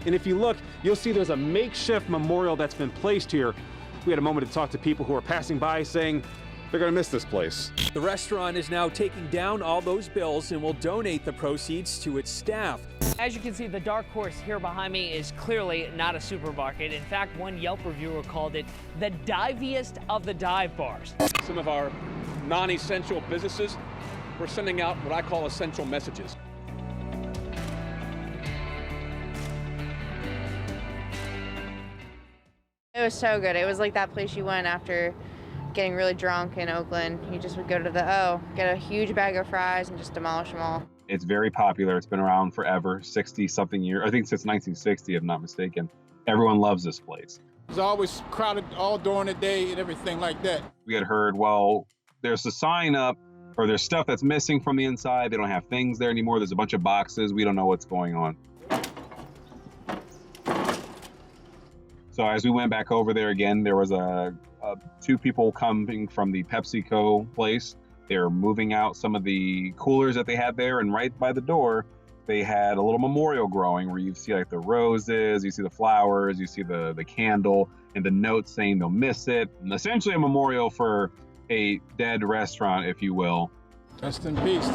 And if you look, you'll see there's a makeshift memorial that's been placed here. We had a moment to talk to people who are passing by saying they're gonna miss this place. The restaurant is now taking down all those bills and will donate the proceeds to its staff. As you can see, the dark horse here behind me is clearly not a supermarket. In fact, one Yelp reviewer called it the diviest of the dive bars. Some of our non-essential businesses, we're sending out what I call essential messages. It was so good. It was like that place you went after getting really drunk in Oakland. You just would go to the O, get a huge bag of fries and just demolish them all. It's very popular. It's been around forever, 60-something years. I think since 1960, if I'm not mistaken. Everyone loves this place. It's always crowded all during the day and everything like that. We had heard, well, there's a sign up or there's stuff that's missing from the inside. They don't have things there anymore. There's a bunch of boxes. We don't know what's going on. So as we went back over there again, there was two people coming from the PepsiCo place. They were moving out some of the coolers that they had there, and right by the door, they had a little memorial growing where you see like the roses, you see the flowers, you see the candle, and the note saying they'll miss it. And essentially a memorial for a dead restaurant, if you will. Rest in peace.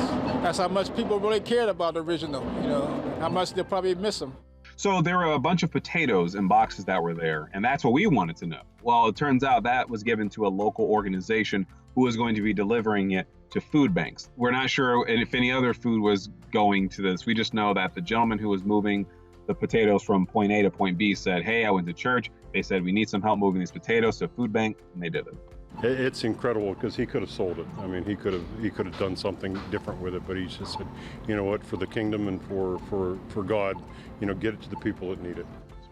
That's how much people really cared about the original, you know, how much they'll probably miss them. So there were a bunch of potatoes in boxes that were there, and that's what we wanted to know. Well, it turns out that was given to a local organization who was going to be delivering it to food banks. We're not sure if any other food was going to this. We just know that the gentleman who was moving the potatoes from point A to point B said, hey, I went to church. They said, we need some help moving these potatoes to a food bank, and they did it. It's incredible because he could have sold it. I mean, he could have done something different with it, but he just said, you know what, for the kingdom and for God, you know, get it to the people that need it.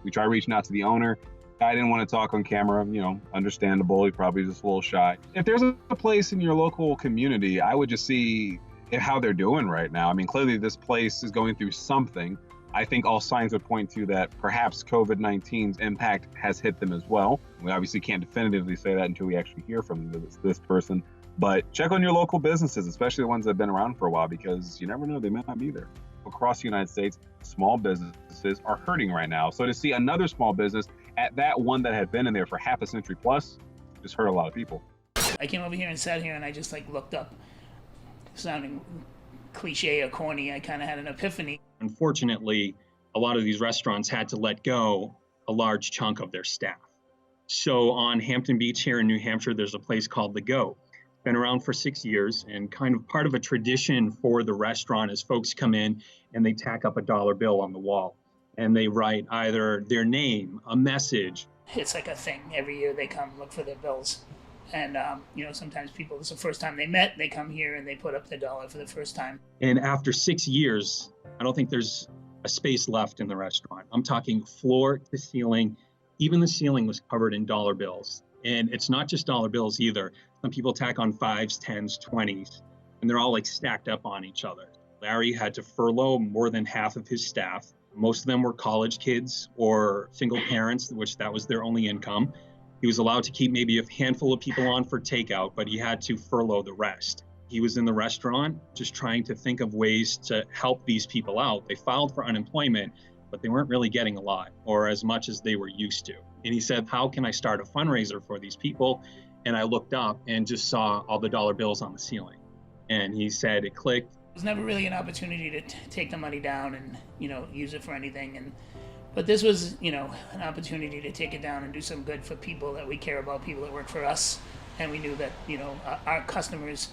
We tried reaching out to the owner. I didn't want to talk on camera, you know, understandable. He probably just a little shy. If there's a place in your local community, I would just see how they're doing right now. I mean, clearly this place is going through something. I think all signs would point to that perhaps COVID-19's impact has hit them as well. We obviously can't definitively say that until we actually hear from this person, but check on your local businesses, especially the ones that have been around for a while, because you never know, they may not be there. Across the United States, small businesses are hurting right now. So to see another small business at that one that had been in there for half a century plus, just hurt a lot of people. I came over here and sat here and I just looked up, sounding cliche or corny. I kind of had an epiphany. Unfortunately, a lot of these restaurants had to let go a large chunk of their staff. So on Hampton Beach here in New Hampshire, there's a place called The Goat. It's been around for 6 years, and kind of part of a tradition for the restaurant is folks come in and they tack up a dollar bill on the wall and they write either their name, a message. It's like a thing. Every year they come look for their bills. And, you know, sometimes people, it's the first time they met, they come here and they put up the dollar for the first time. And after 6 years, I don't think there's a space left in the restaurant. I'm talking floor to ceiling. Even the ceiling was covered in dollar bills. And it's not just dollar bills either. Some people tack on 5s, 10s, 20s, and they're all like stacked up on each other. Larry had to furlough more than half of his staff. Most of them were college kids or single parents, which that was their only income. He was allowed to keep maybe a handful of people on for takeout, but he had to furlough the rest. He was in the restaurant just trying to think of ways to help these people out. They filed for unemployment, but they weren't really getting a lot or as much as they were used to. And he said, how can I start a fundraiser for these people? And I looked up and just saw all the dollar bills on the ceiling. And he said it clicked. It was never really an opportunity to take the money down and, you know, use it for anything. But this was, you know, an opportunity to take it down and do some good for people that we care about, people that work for us. And we knew that, you know, our customers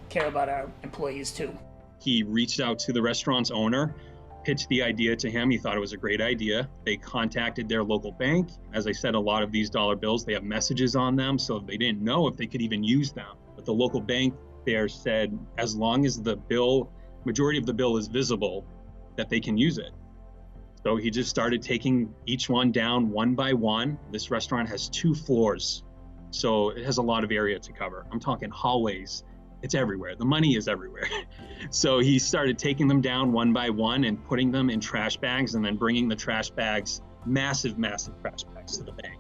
care about our employees too. He reached out to the restaurant's owner, pitched the idea to him. He thought it was a great idea. They contacted their local bank. As I said, a lot of these dollar bills, they have messages on them, so they didn't know if they could even use them. But the local bank there said, as long as the majority of the bill is visible, that they can use it. So he just started taking each one down one by one. This restaurant has 2 floors, so it has a lot of area to cover. I'm talking hallways. It's everywhere. The money is everywhere. So he started taking them down one by one and putting them in trash bags and then bringing the trash bags, massive, massive trash bags to the bank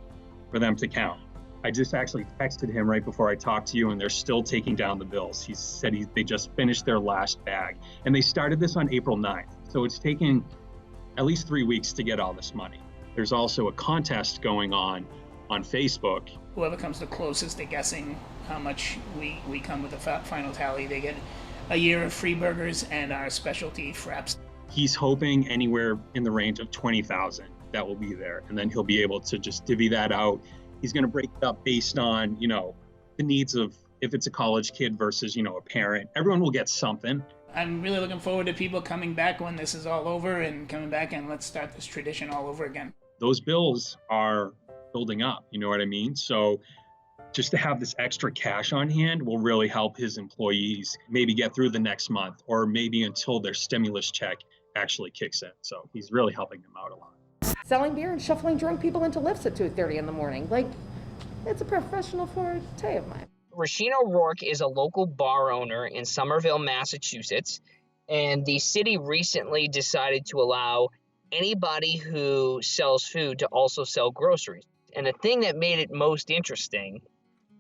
for them to count. I just actually texted him right before I talked to you, and they're still taking down the bills. He said they just finished their last bag. And they started this on April 9th. So it's taken at least 3 weeks to get all this money. There's also a contest going on Facebook. Whoever comes the closest to guessing how much we come with the final tally, they get a year of free burgers and our specialty fraps. He's hoping anywhere in the range of 20,000 that will be there, and then he'll be able to just divvy that out. He's going to break it up based on, the needs of, if it's a college kid versus, a parent. Everyone will get something. I'm really looking forward to people coming back when this is all over and coming back and let's start this tradition all over again. Those bills are building up, you know what I mean? So just to have this extra cash on hand will really help his employees maybe get through the next month, or maybe until their stimulus check actually kicks in. So he's really helping them out a lot. Selling beer and shuffling drunk people into lifts at 2:30 in the morning. It's a professional forte of mine. Rasheen O'Rourke is a local bar owner in Somerville, Massachusetts, and the city recently decided to allow anybody who sells food to also sell groceries. And the thing that made it most interesting,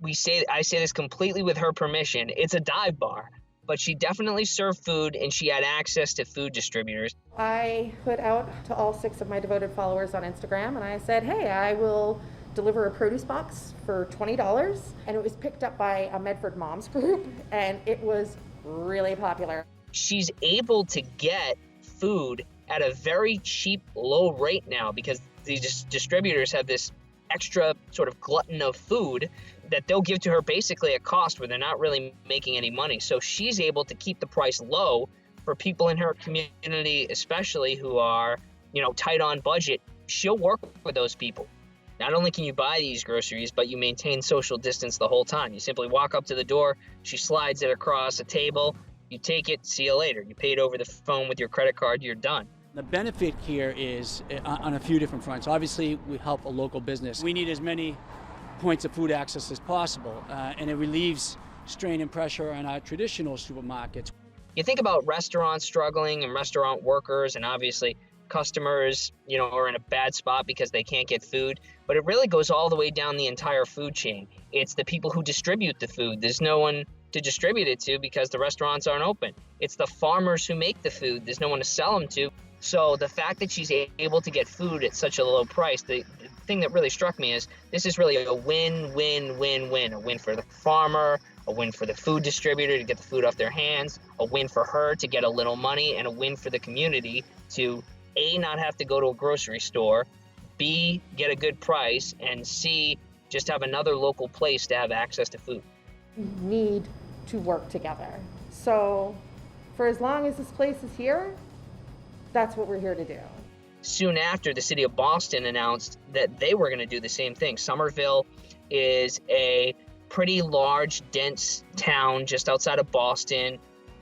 I say this completely with her permission, it's a dive bar, but she definitely served food and she had access to food distributors. I put out to all 6 of my devoted followers on Instagram and I said, hey, I will deliver a produce box for $20, and it was picked up by a Medford Moms group, and it was really popular. She's able to get food at a very cheap, low rate now because these distributors have this extra sort of glutton of food that they'll give to her basically at cost where they're not really making any money. So she's able to keep the price low for people in her community, especially who are, tight on budget. She'll work with those people. Not only can you buy these groceries, but you maintain social distance the whole time. You simply walk up to the door, she slides it across a table, you take it, see you later. You paid over the phone with your credit card, you're done. The benefit here is on a few different fronts. Obviously, we help a local business. We need as many points of food access as possible, and it relieves strain and pressure on our traditional supermarkets. You think about restaurants struggling and restaurant workers, and obviously customers, are in a bad spot because they can't get food, but it really goes all the way down the entire food chain. It's the people who distribute the food. There's no one to distribute it to because the restaurants aren't open. It's the farmers who make the food. There's no one to sell them to. So the fact that she's able to get food at such a low price, the thing that really struck me is this is really a win-win-win-win. A win for the farmer, a win for the food distributor to get the food off their hands, a win for her to get a little money, and a win for the community to A, not have to go to a grocery store, B, get a good price, and C, just have another local place to have access to food. We need to work together. So for as long as this place is here, that's what we're here to do. Soon after, the city of Boston announced that they were going to do the same thing. Somerville is a pretty large, dense town just outside of Boston.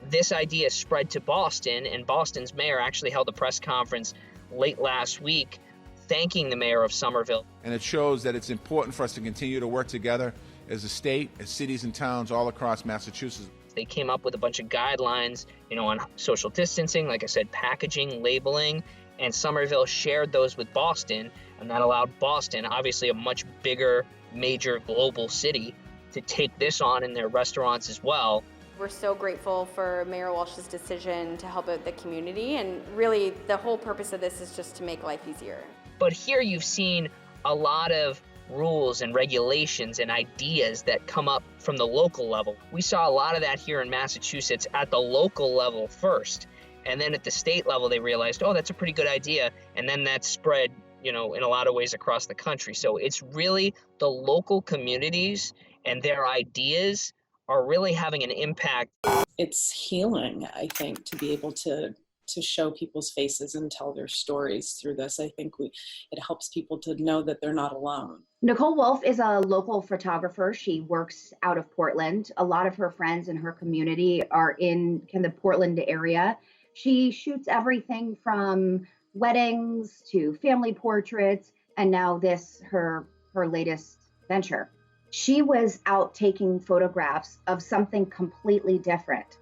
This idea spread to Boston, and Boston's mayor actually held a press conference late last week thanking the mayor of Somerville. And it shows that it's important for us to continue to work together as a state, as cities and towns all across Massachusetts. They came up with a bunch of guidelines, on social distancing, like I said, packaging, labeling, and Somerville shared those with Boston, and that allowed Boston, obviously a much bigger, major global city, to take this on in their restaurants as well. We're so grateful for Mayor Walsh's decision to help out the community, and really the whole purpose of this is just to make life easier. But here you've seen a lot of rules and regulations and ideas that come up from the local level. We saw a lot of that here in Massachusetts at the local level first, and then at the state level they realized, oh, that's a pretty good idea, and then that spread, in a lot of ways across the country. So it's really the local communities and their ideas are really having an impact. It's healing, I think, to be able to show people's faces and tell their stories through this. I think it helps people to know that they're not alone. Nicole Wolf is a local photographer. She works out of Portland. A lot of her friends in her community are in the Portland area. She shoots everything from weddings to family portraits, and now this, her latest venture. She was out taking photographs of something completely different.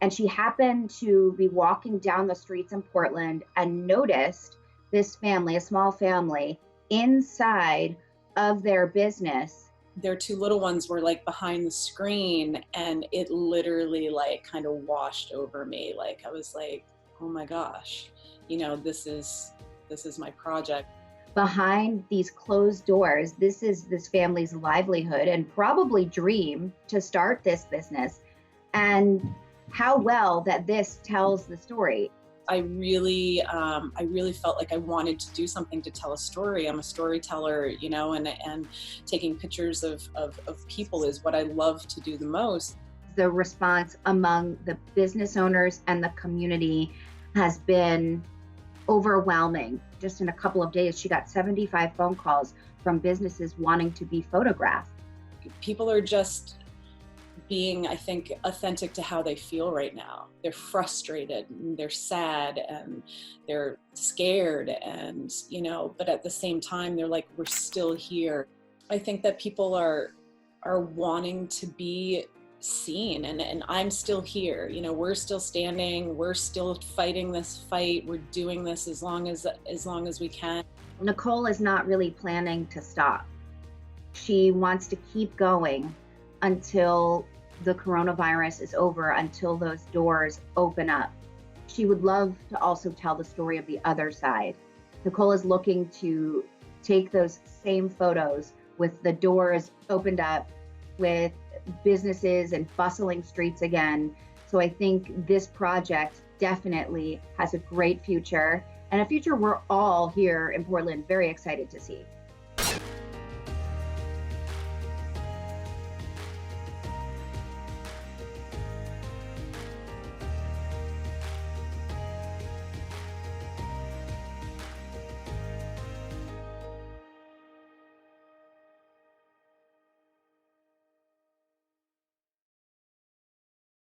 And she happened to be walking down the streets in Portland and noticed this family, a small family, inside of their business. Their 2 little ones were behind the screen, and it literally kind of washed over me. I was like, oh my gosh, you know, this is my project. Behind these closed doors, this is this family's livelihood and probably dream to start this business. And how well that this tells the story. I really felt like I wanted to do something to tell a story. I'm a storyteller, you know, and taking pictures of people is what I love to do the most. The response among the business owners and the community has been overwhelming. Just in a couple of days, she got 75 phone calls from businesses wanting to be photographed. People are just being, I think, authentic to how they feel right now. They're frustrated, and they're sad, and they're scared, and, you know, but at the same time, they're like, we're still here. I think that people are wanting to be seen, and I'm still here. You know, we're still standing, we're still fighting this fight, we're doing this as long as we can. Nicole is not really planning to stop. She wants to keep going until the coronavirus is over, until those doors open up. She would love to also tell the story of the other side. Nicole is looking to take those same photos with the doors opened up, with businesses and bustling streets again. So I think this project definitely has a great future, and a future we're all here in Portland very excited to see.